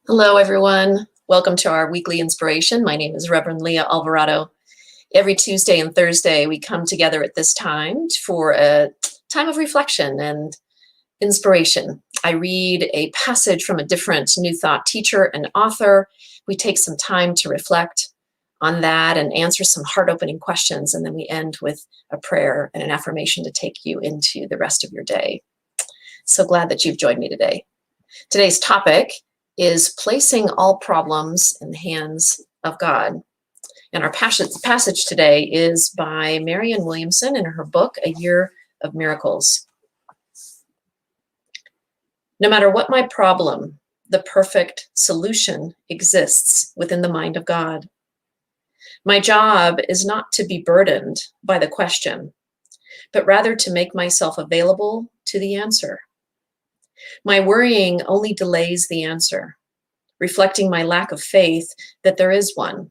Hello, everyone. Welcome to our weekly inspiration. My name is Reverend Leah Alvarado. Every Tuesday and Thursday, we come together at this time for a time of reflection and inspiration. I read a passage from a different New Thought teacher and author. We take some time to reflect on that and answer some heart-opening questions, and then we end with a prayer and an affirmation to take you into the rest of your day. So glad that you've joined me today. Today's topic is placing all problems in the hands of God. And our passage today is by Marianne Williamson in her book, A Year of Miracles. No matter what my problem, the perfect solution exists within the mind of God. My job is not to be burdened by the question, but rather to make myself available to the answer. My worrying only delays the answer, reflecting my lack of faith that there is one.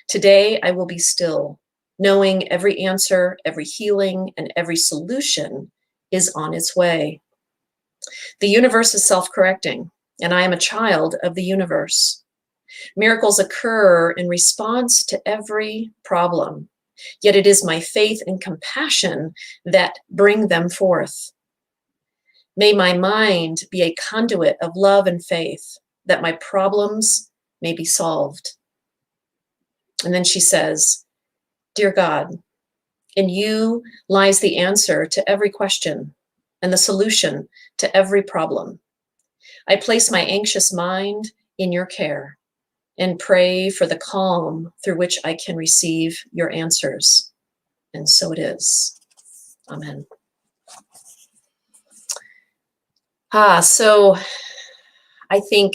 Today, I will be still, knowing every answer, every healing, and every solution is on its way. The universe is self-correcting, and I am a child of the universe. Miracles occur in response to every problem, yet it is my faith and compassion that bring them forth. May my mind be a conduit of love and faith, that my problems may be solved. And then she says, Dear God, in you lies the answer to every question and the solution to every problem. I place my anxious mind in your care and pray for the calm through which I can receive your answers. And so it is. Amen. So I think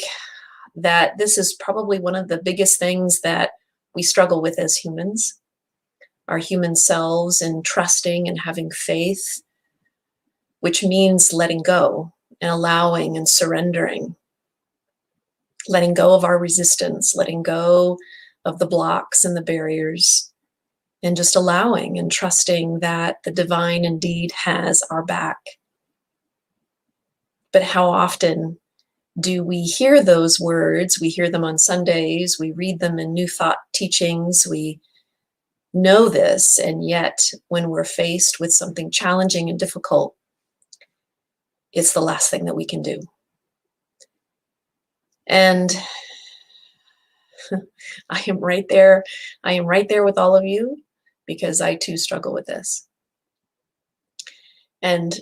that this is probably one of the biggest things that we struggle with as humans, our human selves, and trusting and having faith, which means letting go and allowing and surrendering, letting go of our resistance, letting go of the blocks and the barriers, and just allowing and trusting that the divine indeed has our back. But how often do we hear those words? We hear them on Sundays, we read them in New Thought teachings, we know this, and yet when we're faced with something challenging and difficult, it's the last thing that we can do. And I am right there with all of you, because I too struggle with this. And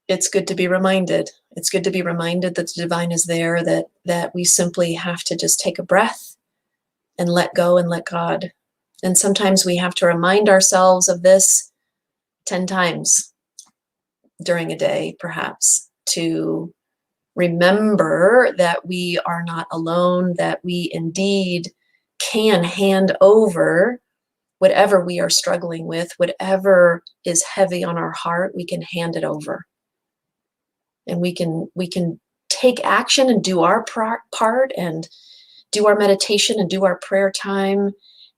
it's good to be reminded. It's good to be reminded that the divine is there, that we simply have to just take a breath and let go and let God. And sometimes we have to remind ourselves of this 10 times during a day, perhaps, to remember that we are not alone, that we indeed can hand over whatever we are struggling with, whatever is heavy on our heart, we can hand it over. And we can take action and do our part and do our meditation and do our prayer time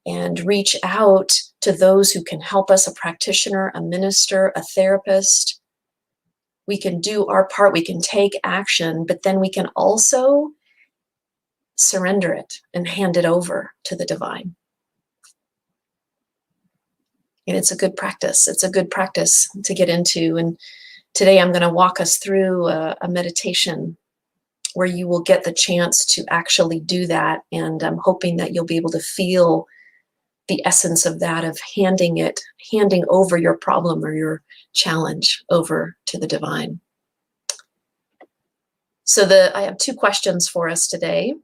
and reach out to those who can help us, a practitioner, a minister, a therapist. We can do our part, we can take action, but then we can also surrender it and hand it over to the divine. And it's a good practice. It's a good practice to get into. And today I'm going to walk us through a meditation where you will get the chance to actually do that. And I'm hoping that you'll be able to feel the essence of that, of handing over your problem or your challenge over to the divine. So I have 2 questions for us today.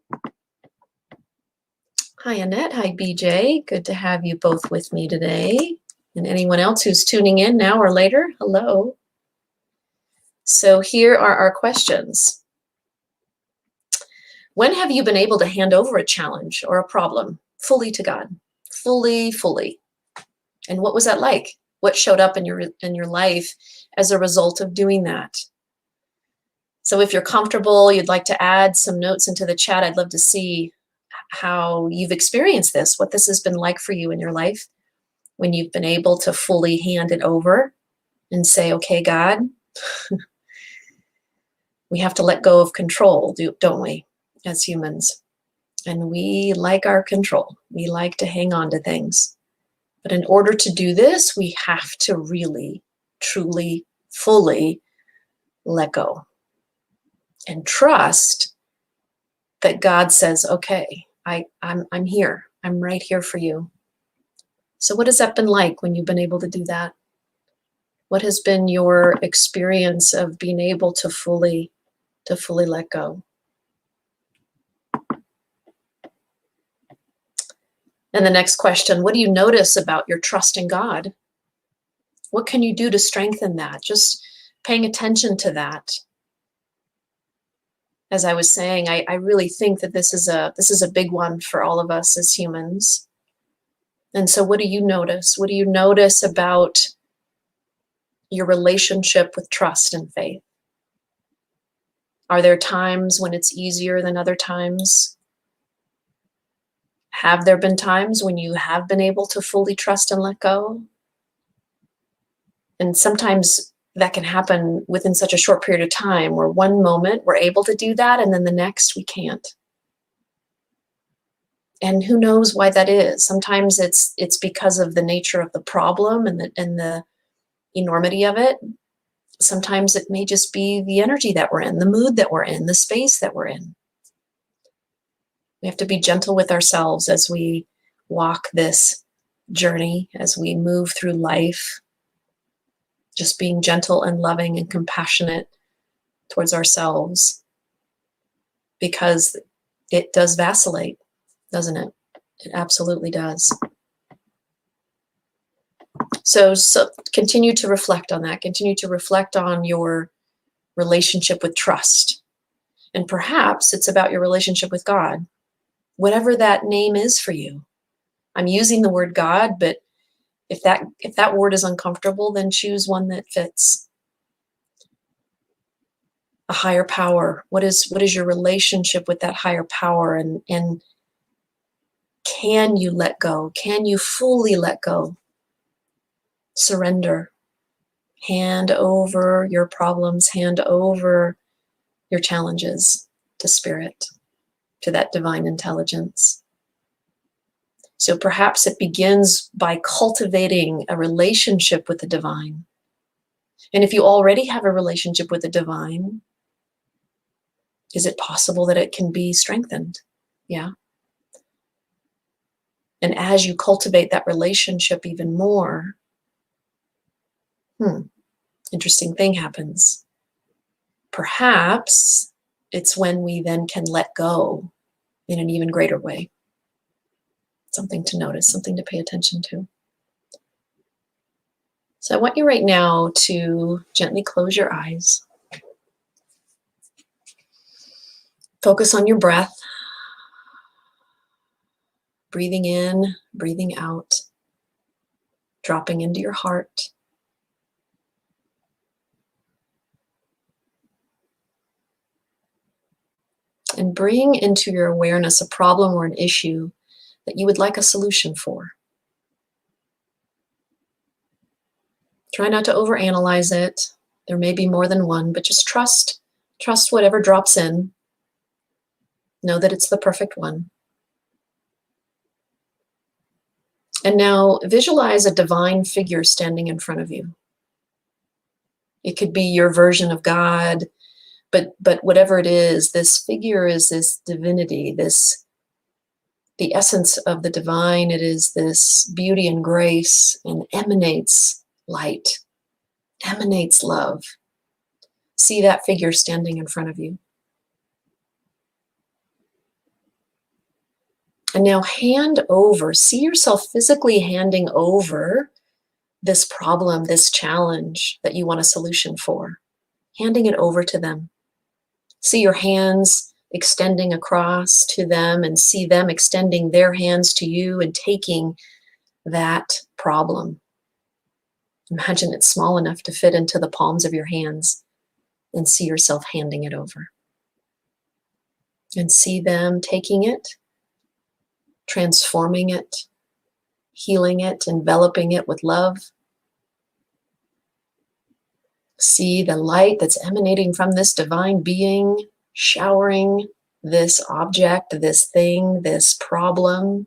Hi, Annette. Hi, BJ. Good to have you both with me today. And anyone else who's tuning in now or later, hello. So here are our questions. When have you been able to hand over a challenge or a problem fully to God? Fully. And what was that like? What showed up in your life as a result of doing that? So if you're comfortable, you'd like to add some notes into the chat, I'd love to see how you've experienced this, what this has been like for you in your life when you've been able to fully hand it over and say, okay, God, we have to let go of control, don't we? as humans. And we like our control. We like to hang on to things. But in order to do this, we have to really, truly, fully let go and trust that God says, okay, I'm here. I'm right here for you. So what has that been like when you've been able to do that? What has been your experience of being able to fully let go? And the next question, what do you notice about your trust in God? What can you do to strengthen that? Just paying attention to that. As I was saying, I really think that this is a big one for all of us as humans. And so what do you notice? What do you notice about your relationship with trust and faith? Are there times when it's easier than other times? Have there been times when you have been able to fully trust and let go? And sometimes that can happen within such a short period of time, where one moment we're able to do that and then the next we can't. And who knows why that is? Sometimes it's because of the nature of the problem and the enormity of it. Sometimes it may just be the energy that we're in, the mood that we're in, the space that we're in. We have to be gentle with ourselves as we walk this journey, as we move through life, just being gentle and loving and compassionate towards ourselves, because it does vacillate, doesn't it? It absolutely does. So continue to reflect on that. Continue to reflect on your relationship with trust. And perhaps it's about your relationship with God, whatever that name is for you. I'm using the word God, but if that word is uncomfortable, then choose one that fits. A higher power. What is your relationship with that higher power? And can you let go? Can you fully let go? Surrender. Hand over your problems, hand over your challenges to Spirit, to that divine intelligence. So perhaps it begins by cultivating a relationship with the divine. And if you already have a relationship with the divine, is it possible that it can be strengthened? Yeah. And as you cultivate that relationship even more, interesting thing happens. Perhaps it's when we then can let go in an even greater way. Something to notice, something to pay attention to. So I want you right now to gently close your eyes. Focus on your breath. Breathing in, breathing out. Dropping into your heart. And bring into your awareness a problem or an issue that you would like a solution for. Try not to overanalyze it. There may be more than one, but just trust whatever drops in. Know that it's the perfect one. And now visualize a divine figure standing in front of you. It could be your version of God, but whatever it is, this figure is this divinity, the essence of the divine. It is this beauty and grace, and emanates light, emanates love. See that figure standing in front of you. And now hand over, see yourself physically handing over this problem, this challenge that you want a solution for, handing it over to them. See your hands extending across to them, and see them extending their hands to you and taking that problem. Imagine it's small enough to fit into the palms of your hands, and see yourself handing it over. And see them taking it, transforming it, healing it, enveloping it with love. See the light that's emanating from this divine being, showering this object, this thing, this problem,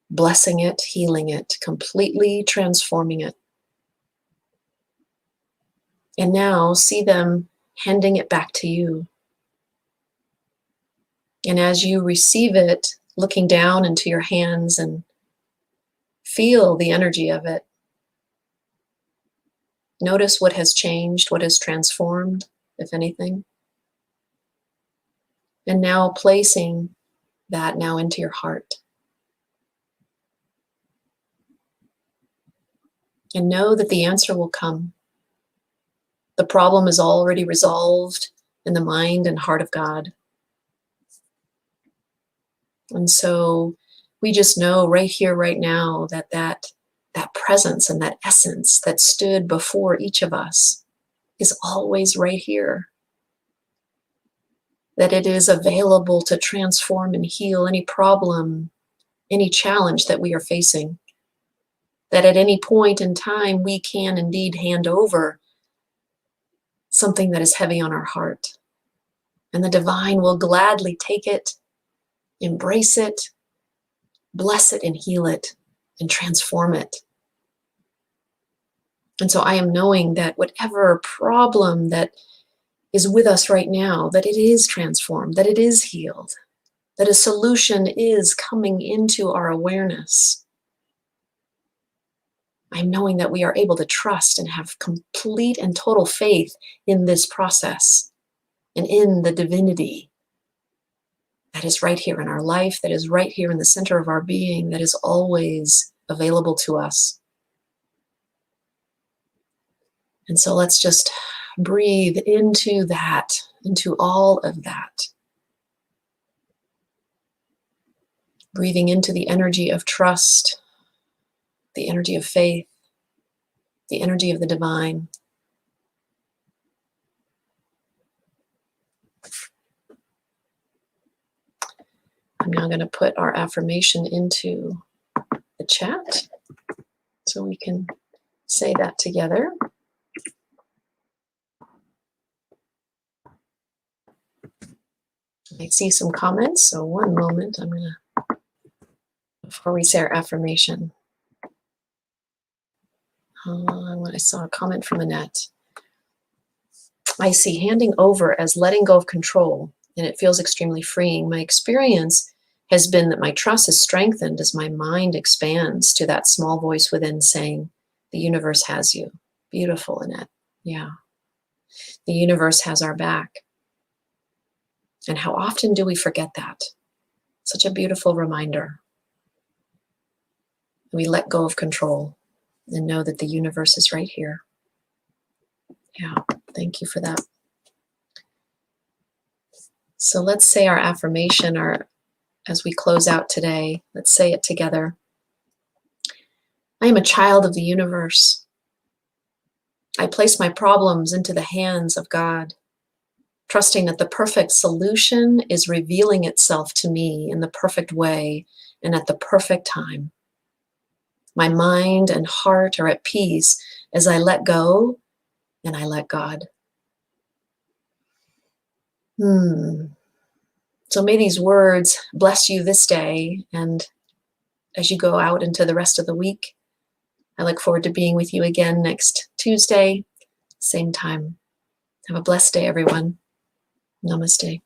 blessing it, healing it, completely transforming it. And now see them handing it back to you. And as you receive it, looking down into your hands and feel the energy of it. Notice what has changed, what has transformed, if anything. And now placing that now into your heart. And know that the answer will come. The problem is already resolved in the mind and heart of God. And so we just know right here, right now, that presence and that essence that stood before each of us is always right here. That it is available to transform and heal any problem, any challenge that we are facing. That at any point in time, we can indeed hand over something that is heavy on our heart. And the divine will gladly take it, embrace it, bless it, and heal it, and transform it. And so I am knowing that whatever problem that is with us right now, that it is transformed, that it is healed, that a solution is coming into our awareness. I'm knowing that we are able to trust and have complete and total faith in this process and in the divinity that is right here in our life, that is right here in the center of our being, that is always available to us. And so let's just breathe into that, into all of that. Breathing into the energy of trust, the energy of faith, the energy of the divine. I'm now going to put our affirmation into the chat so we can say that together. I see some comments, so one moment, I'm going to, before we say our affirmation. I saw a comment from Annette. I see handing over as letting go of control, and it feels extremely freeing. My experience has been that my trust is strengthened as my mind expands to that small voice within saying, the universe has you. Beautiful, Annette. Yeah. The universe has our back. And how often do we forget that? Such a beautiful reminder. We let go of control and know that the universe is right here. Yeah, thank you for that. So let's say our affirmation, as we close out today, let's say it together. I am a child of the universe. I place my problems into the hands of God, trusting that the perfect solution is revealing itself to me in the perfect way and at the perfect time. My mind and heart are at peace as I let go and I let God. So may these words bless you this day, and as you go out into the rest of the week. I look forward to being with you again next Tuesday, same time. Have a blessed day, everyone. Namaste.